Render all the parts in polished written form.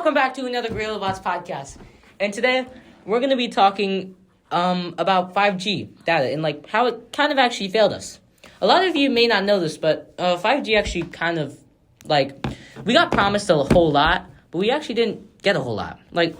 welcome back to another GorillaBots Podcast. And today, we're going to be talking about 5G data and like how it kind of actually failed us. A lot of you may not know this, but 5G actually kind of, like, we got promised a whole lot, but we actually didn't get a whole lot. Like,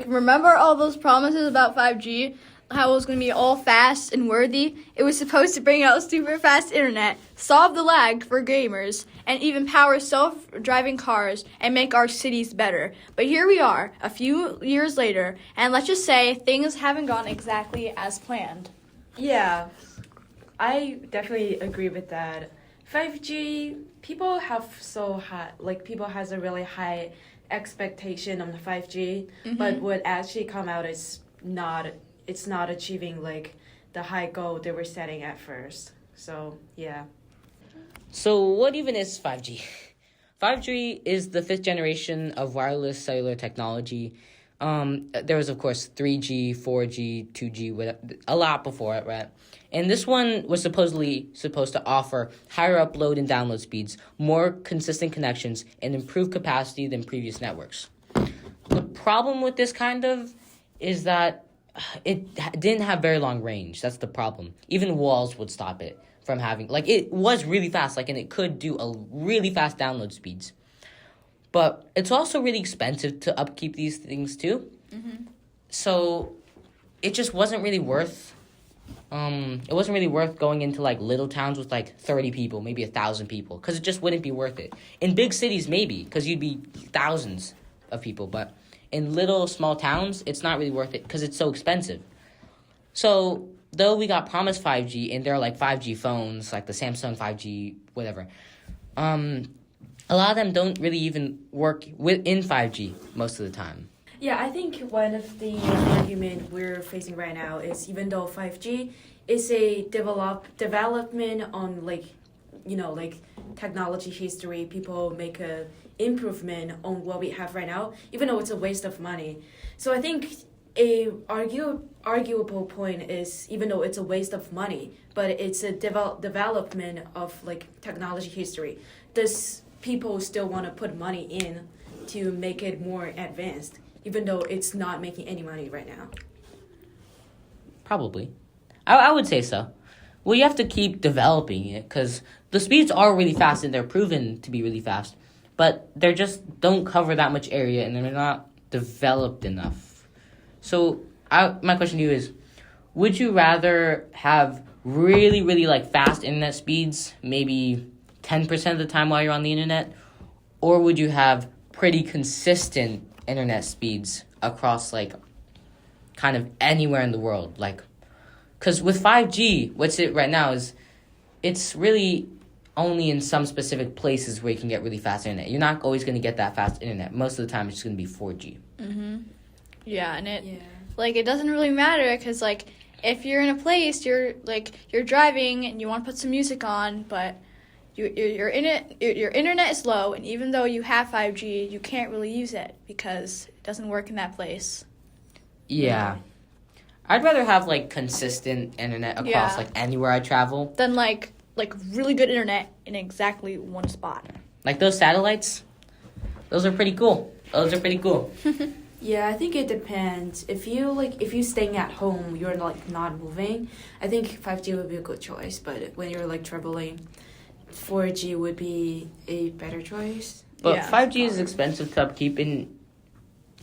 remember all those promises about 5G? How it was going to be all fast and worthy? It was supposed to bring out super fast internet, solve the lag for gamers, and even power self-driving cars and make our cities better. But here we are, a few years later, and let's just say things haven't gone exactly as planned. Yeah, I definitely agree with that. 5G, people has a really high expectation on the 5G, but what actually come out is it's not achieving like the high goal they were setting at first. So, yeah. So what even is 5G? 5G is the fifth generation of wireless cellular technology. There was, of course, 3G, 4G, 2G, a lot before it, right? And this one was supposed to offer higher upload and download speeds, more consistent connections, and improved capacity than previous networks. The problem with this is that it didn't have very long range. That's the problem. Even walls would stop it from having, it was really fast, and it could do a really fast download speeds. But it's also really expensive to upkeep these things too. So it just wasn't really worth, going into little towns with 30 people, maybe 1,000 people, because it just wouldn't be worth it. In big cities, maybe, because you'd be thousands of people, but in little, small towns, it's not really worth it because it's so expensive. So, though we got promised 5G, and there are 5G phones, like the Samsung 5G, whatever, a lot of them don't really even work within 5G most of the time. Yeah, I think one of the argument we're facing right now is even though 5G is a development on technology history, people make a improvement on what we have right now, even though it's a waste of money. So I think a arguable point is even though it's a waste of money, but it's a development of technology history. Does people still want to put money in to make it more advanced, even though it's not making any money right now? Probably. I would say so. Well, you have to keep developing it because the speeds are really fast and they're proven to be really fast, but they just don't cover that much area and they're not developed enough. So my question to you is, would you rather have really, really fast internet speeds, maybe 10% of the time while you're on the internet, or would you have pretty consistent internet speeds across kind of anywhere in the world? Because with 5G, what's it right now is it's really only in some specific places where you can get really fast internet. You're not always going to get that fast internet. Most of the time, it's just going to be 4G. Yeah, and it doesn't really matter because if you're in a place, you're driving and you want to put some music on, but your internet is low, and even though you have 5G, you can't really use it because it doesn't work in that place. Yeah. I'd rather have consistent internet across anywhere I travel than really good internet in exactly one spot. Those satellites, those are pretty cool. Yeah, I think it depends. If you staying at home, you're not moving, I think 5G would be a good choice. But when you're traveling, 4G would be a better choice. But 5G is expensive to upkeep, and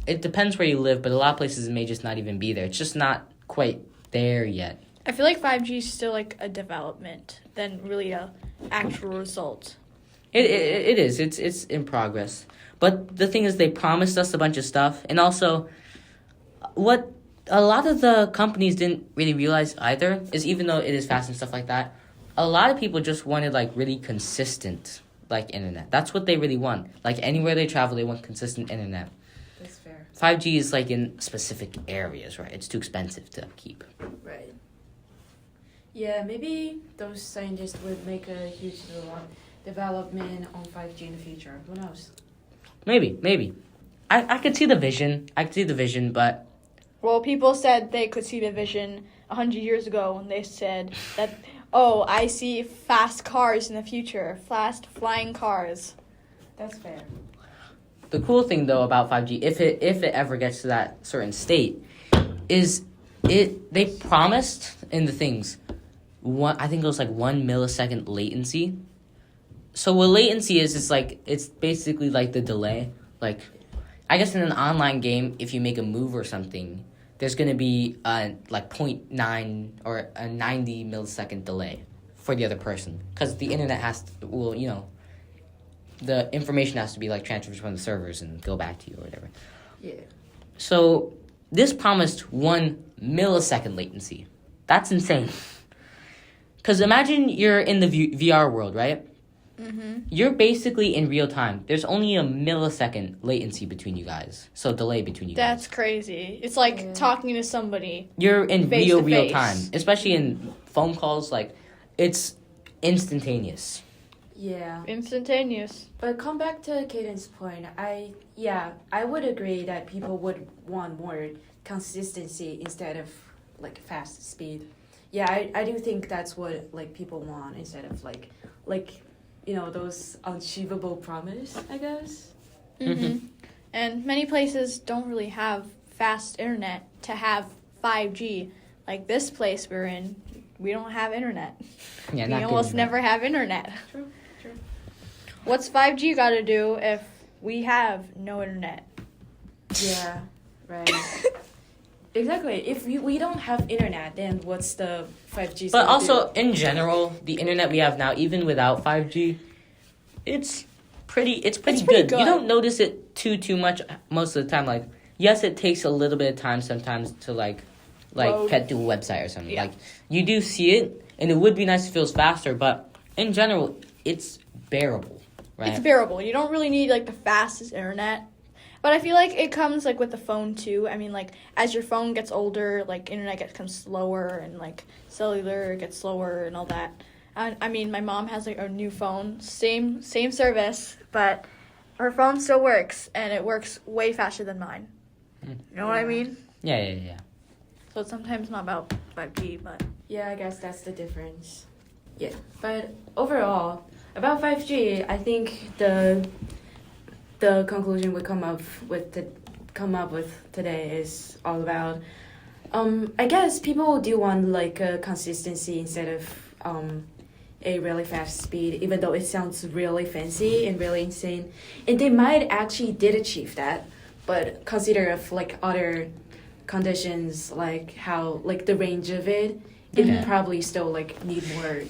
it depends where you live, but a lot of places it may just not even be there. It's just not quite there yet. I feel 5G is still a development than really a actual result. It is. It's in progress. But the thing is, they promised us a bunch of stuff, and also what a lot of the companies didn't really realize either is even though it is fast and stuff like that, a lot of people just wanted really consistent internet. That's what they really want. Anywhere they travel, they want consistent internet. That's fair. 5G is in specific areas, right? It's too expensive to keep. Right. Yeah, maybe those scientists would make a huge development on 5G in the future. Who knows? Maybe. I could see the vision. But well, people said they could see the vision 100 years ago when they said that, oh, I see fast cars in the future, fast flying cars. That's fair. the cool thing though about 5G, if it ever gets to that certain state, is they promised in the things I think it was like 1 millisecond latency. So what latency is, it's basically like the delay. Like, I guess in an online game, if you make a move or something, there's gonna be like 0.9 or a 90 millisecond delay for the other person, because the internet the information has to be like transferred from the servers and go back to you or whatever. Yeah. So this promised 1 millisecond latency. That's insane. Because imagine you're in the VR world, right? Mm-hmm. You're basically in real time. There's only a millisecond latency between you guys. So delay between you That's guys. crazy. It's like talking to somebody. You're in face to real face. time. Especially in phone calls. Like, it's instantaneous. Yeah. Instantaneous. But come back to Caden's point. I would agree that people would want more consistency instead of like fast speed. Yeah, I do think that's what like people want instead of like those unachievable promise, I guess. Mm-hmm. And many places don't really have fast internet to have 5G. Like this place we're in, we don't have internet. Yeah, We not almost good never have internet. True. What's 5G got to do if we have no internet? Yeah, right. Exactly. If we don't have internet, then what's the 5G? But also, in general, the internet we have now, even without 5G, it's pretty good. You don't notice it too much most of the time. Like, yes, it takes a little bit of time sometimes to like Load. get to a website or something. Yeah. Like, you do see it, and it would be nice if it was faster, but in general, it's bearable, right? It's bearable. You don't really need like the fastest internet. But I feel like it comes like with the phone too. I mean, like as your phone gets older, like internet becomes slower and like cellular gets slower and all that. I mean, my mom has like a new phone, same service, but her phone still works and it works way faster than mine. You know what I mean? Yeah. So it's sometimes not about 5G, but Yeah, I guess that's the difference. Yeah, but overall, about 5G, I think the conclusion we come up with today is all about. I guess people do want like a consistency instead of a really fast speed, even though it sounds really fancy and really insane, and they might actually did achieve that, but consider of like other conditions, like how like the range of it probably still like need more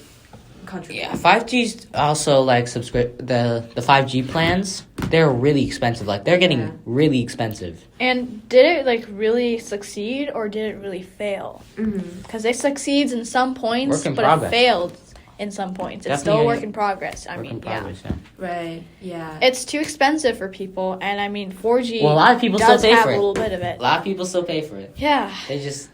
contribution. Yeah, 5G's also like the 5G plans. They're really expensive. Like they're getting really expensive. And did it like really succeed or did it really fail? Because it succeeds in some points, Work in but progress. it failed in some points. It's Definitely still a a work in progress. I Work mean, in progress, yeah. Right. Yeah. It's too expensive for people, and I mean, 4G Well, a lot of people does still pay have for a it. little bit of it. A lot of people still pay for it. Yeah. They just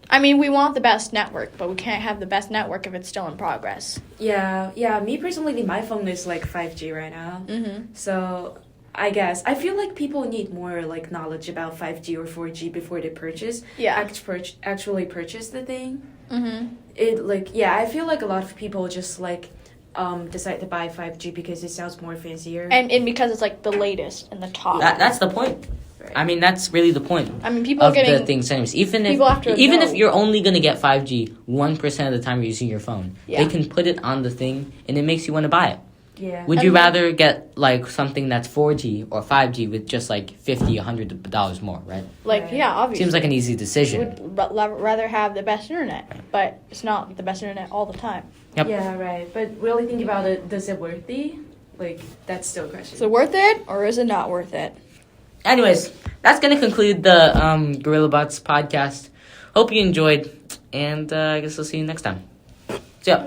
I mean, we want the best network, but we can't have the best network if it's still in progress. Yeah. Me personally, my phone is like 5G right now. Mm-hmm. So I guess I feel like people need more like knowledge about 5G or 4G before they purchase. Yeah. Actually purchase the thing. Mm-hmm. I feel like a lot of people just like decide to buy 5G because it sounds more fancier. And because it's like the latest and the top. that's the point. Right. I mean, that's really the point. I mean, people are of getting the things anyways. Even people have to if know. you're only gonna get 5G 1% of the time you're using your phone, Yeah. they can put it on the thing and it makes you want to buy it. Yeah. Would you And- rather get like something that's 4G or 5G with just like $50, $100 more, right? like Right. yeah, obviously. Seems like an easy You decision. would rather have the best internet, but it's not the best internet all the time. Yep. Yeah, right. But really think about it. Does it worth it? Like, that's still a question. Is it worth it or is it not worth it? Anyways, that's gonna conclude the GorillaBots podcast. Hope you enjoyed, and I guess I'll see you next time. See ya.